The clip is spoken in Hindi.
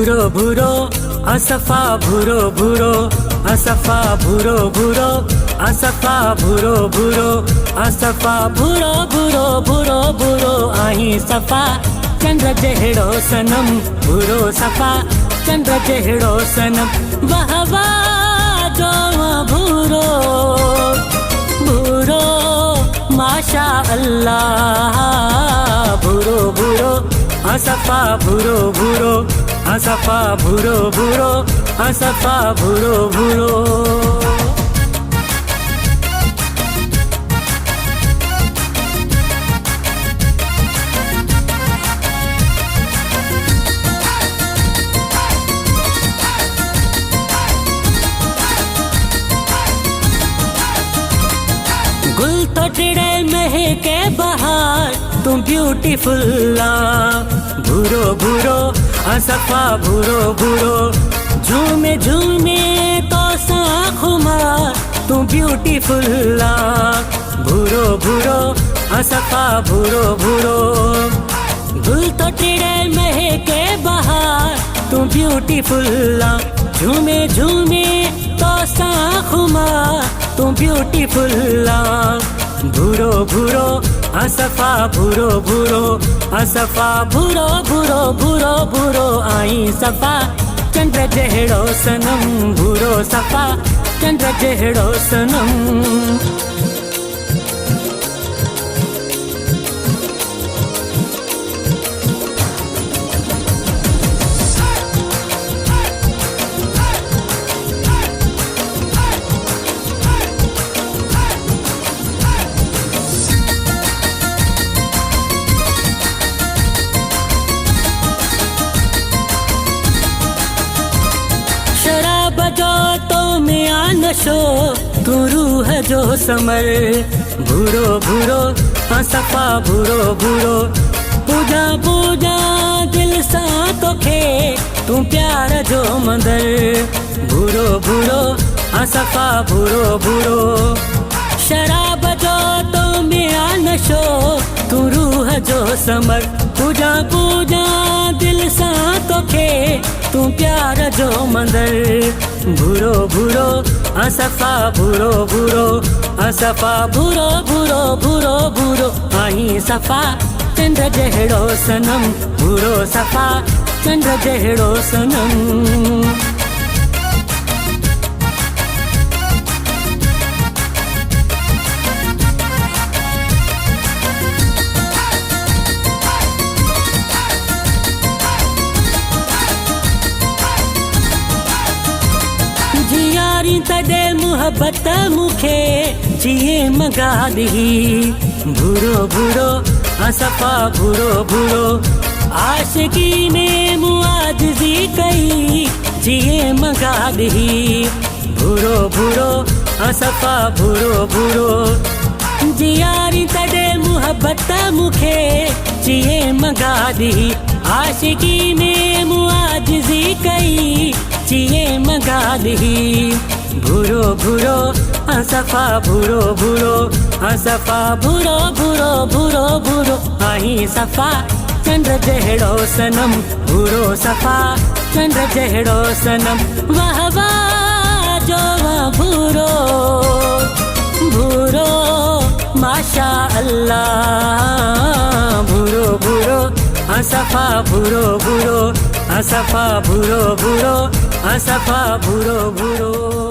भूरो भूरो असफा भूरो भूरो असफा भूरो भूरो असफा भूरो भूरो असफा भूरो भूरो भूरो भूरो आही सफा चंद्र जहिड़ो सनम भूरो सफा चंद्र जहिड़ो सनम वहवा जो भूरो भूरो माशा अल्लाह भूरो भूरो असफा भूरो भूरो असफा भूरो भूरो असफा भूरो भूरो। गुल तो टिड़े महके बहार तुम ब्यूटीफुल भूरो भूरो असफा भूरो भूरो झूमे झूमे तो खुमार तुम ब्यूटीफुल भूरो भूरो असफा भूरो भूरो। गुल तो टिड़े महके बहार तुम ब्यूटीफुल झूमे झूमे तो खुमार तुम ब्यूटीफुल भूरो भूरो असफा भूरो भूरो असफा भूरो भूरो भूरो भूरो आई सफा चंद्र जहिड़ो सनम भूरो सफा चंद्र जहिड़ो सनम। शराब जो तो में नशो तू रूह जो समर भूरो भूरो असफा भूरो भूरो पूजा पूजा दिल सा तो खे तू प्यार जो मंदर भूरो भूरो असफा भूरो भूरो। शराब जो तो में नशो तू रूह जो समर पूजा पूजा दिल सा तो खे तू प्यार जो मंदर भूरो भूरो असफा भूरो भूरो असफा भूरो भूरो भूरो भूरो आई सफा चंद्र जहिड़ो सनम भूरो सफा चंद्र जहिड़ो सनम। जियारी तदे मुहब्बत मुखे जिए मगा दी भूरो भूरो असफा भूरो भूरो आशिकी में मुआजिज़ी कई जिए मगा दी भूरो भूरो असफा भूरो भूरो। जियारी तदे मुहब्बत मुखे जिए मगा दी आशिकी में मुआजिज़ी कई जिए मगा दी भूरो भूरो असफा भूरो भूरो असफा भूरो भूरो भूरो भूरो आई सफा चंद्र जहिड़ो सनम भूरो सफा चंद्र जहिड़ो सनम वहवा जो भूरो भूरो माशा अल्लाह भूरो भूरो असफा भूरो भूरो असफा भूरो भूरो असफा भूरो भूरो।